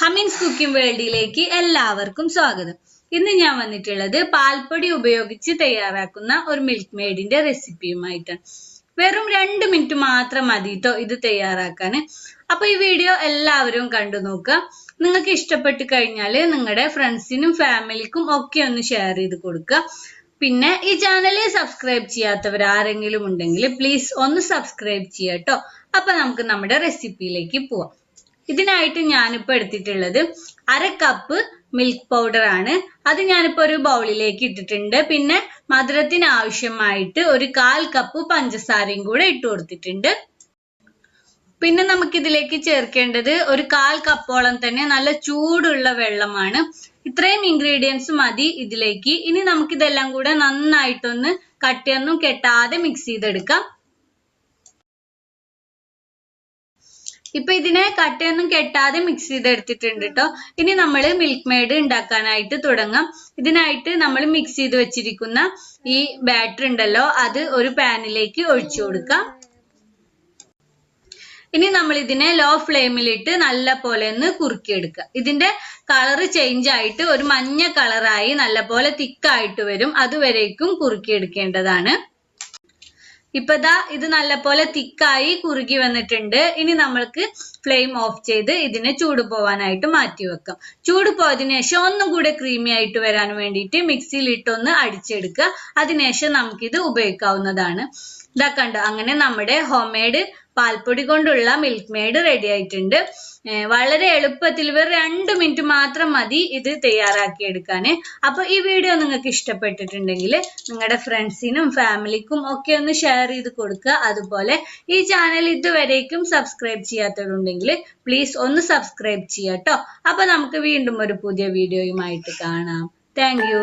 ഹമീൻസ് cooking വേൾഡിലേക്ക് എല്ലാവർക്കും സ്വാഗതം. ഇന്ന് ഞാൻ വന്നിട്ടുള്ളത് പാൽപ്പൊടി ഉപയോഗിച്ച് തയ്യാറാക്കുന്ന ഒരു മിൽക്ക് മെയ്ഡിന്റെ റെസിപ്പിയുമായിട്ടാണ്. വെറും 2 മിനിറ്റ് മാത്രം മതി ട്ടോ ഇത് തയ്യാറാക്കാൻ. അപ്പൊ ഈ വീഡിയോ എല്ലാവരും കണ്ടു നോക്കുക. നിങ്ങൾക്ക് ഇഷ്ടപ്പെട്ട് കഴിഞ്ഞാൽ നിങ്ങളുടെ ഫ്രണ്ട്സിനും ഫാമിലിക്കും ഒക്കെ ഒന്ന് ഷെയർ ചെയ്ത് കൊടുക്കുക. പിന്നെ ഈ ചാനൽ സബ്സ്ക്രൈബ് ചെയ്യാത്തവർ ആരെങ്കിലും ഉണ്ടെങ്കിൽ പ്ലീസ് ഒന്ന് സബ്സ്ക്രൈബ് ചെയ്യാട്ടോ. അപ്പൊ നമുക്ക് നമ്മുടെ റെസിപ്പിയിലേക്ക് പോവാം. ഇതിനായിട്ട് ഞാനിപ്പോ എടുത്തിട്ടുള്ളത് 1/2 കപ്പ് മിൽക്ക് പൗഡർ ആണ്. അത് ഞാനിപ്പോ ഒരു ബൗളിലേക്ക് ഇട്ടിട്ടുണ്ട്. പിന്നെ മധുരത്തിന് ആവശ്യമായിട്ട് ഒരു 1/4 കപ്പ് പഞ്ചസാരയും കൂടെ ഇട്ട് കൊടുത്തിട്ടുണ്ട്. പിന്നെ നമുക്കിതിലേക്ക് ചേർക്കേണ്ടത് ഒരു 1/4 കപ്പോളം തന്നെ നല്ല ചൂടുള്ള വെള്ളമാണ്. ഇത്രയും ഇൻഗ്രീഡിയൻസ് മതി ഇതിലേക്ക്. ഇനി നമുക്കിതെല്ലാം കൂടെ നന്നായിട്ടൊന്ന് കട്ടിയൊന്നും കെട്ടാതെ മിക്സ് ചെയ്തെടുക്കാം. ഇപ്പൊ ഇതിനെ കട്ടയൊന്നും കെട്ടാതെ മിക്സ് ചെയ്തെടുത്തിട്ടുണ്ട് കേട്ടോ. ഇനി നമ്മൾ മിൽക്ക് മെയ്ഡ് ഉണ്ടാക്കാനായിട്ട് തുടങ്ങാം. ഇതിനായിട്ട് നമ്മൾ മിക്സ് ചെയ്ത് വെച്ചിരിക്കുന്ന ഈ ബാറ്റർ ഉണ്ടല്ലോ, അത് ഒരു പാനിലേക്ക് ഒഴിച്ചു കൊടുക്കാം. ഇനി നമ്മൾ ഇതിനെ ലോ ഫ്ലെയിമിലിട്ട് നല്ല പോലെ ഒന്ന് കുറുക്കിയെടുക്കുക. ഇതിന്റെ കളർ ചേഞ്ച് ആയിട്ട് ഒരു മഞ്ഞ കളറായി നല്ല പോലെ തിക്കായിട്ട് വരും. അതുവരേക്കും കുറുക്കിയെടുക്കേണ്ടതാണ്. ഇപ്പൊ ദാ ഇത് നല്ലപോലെ തിക്കായി കുറുകി വന്നിട്ടുണ്ട്. ഇനി നമ്മൾക്ക് ഫ്ലെയിം ഓഫ് ചെയ്ത് ഇതിനെ ചൂട് പോവാനായിട്ട് മാറ്റി വെക്കാം. ചൂട് പോയതിനു ശേഷം ഒന്നും കൂടെ ക്രീമി ആയിട്ട് വരാൻ വേണ്ടിയിട്ട് മിക്സിയിൽ ഇട്ടൊന്ന് അടിച്ചെടുക്കുക. അതിനുശേഷം നമുക്കിത് ഉപയോഗിക്കാവുന്നതാണ്. ഇതാ കണ്ടോ, അങ്ങനെ നമ്മുടെ ഹോം മെയ്ഡ് പാൽപ്പൊടി കൊണ്ടുള്ള മിൽക്ക് മെയ്ഡ് റെഡി ആയിട്ടുണ്ട്. വളരെ എളുപ്പത്തിൽ വെറും 2 മിനിറ്റ് മാത്രം മതി ഇത് തയ്യാറാക്കി എടുക്കാൻ. അപ്പൊ ഈ വീഡിയോ നിങ്ങൾക്ക് ഇഷ്ടപ്പെട്ടിട്ടുണ്ടെങ്കിൽ നിങ്ങളുടെ ഫ്രണ്ട്സിനും ഫാമിലിക്കും ഒക്കെ ഒന്ന് ഷെയർ ചെയ്ത് കൊടുക്കുക. അതുപോലെ ഈ ചാനൽ ഇതുവരേക്കും സബ്സ്ക്രൈബ് ചെയ്യാത്തവരുണ്ടെങ്കിൽ പ്ലീസ് ഒന്ന് സബ്സ്ക്രൈബ് ചെയ്യാട്ടോ. അപ്പൊ നമുക്ക് വീണ്ടും ഒരു പുതിയ വീഡിയോയുമായിട്ട് കാണാം. Thank you.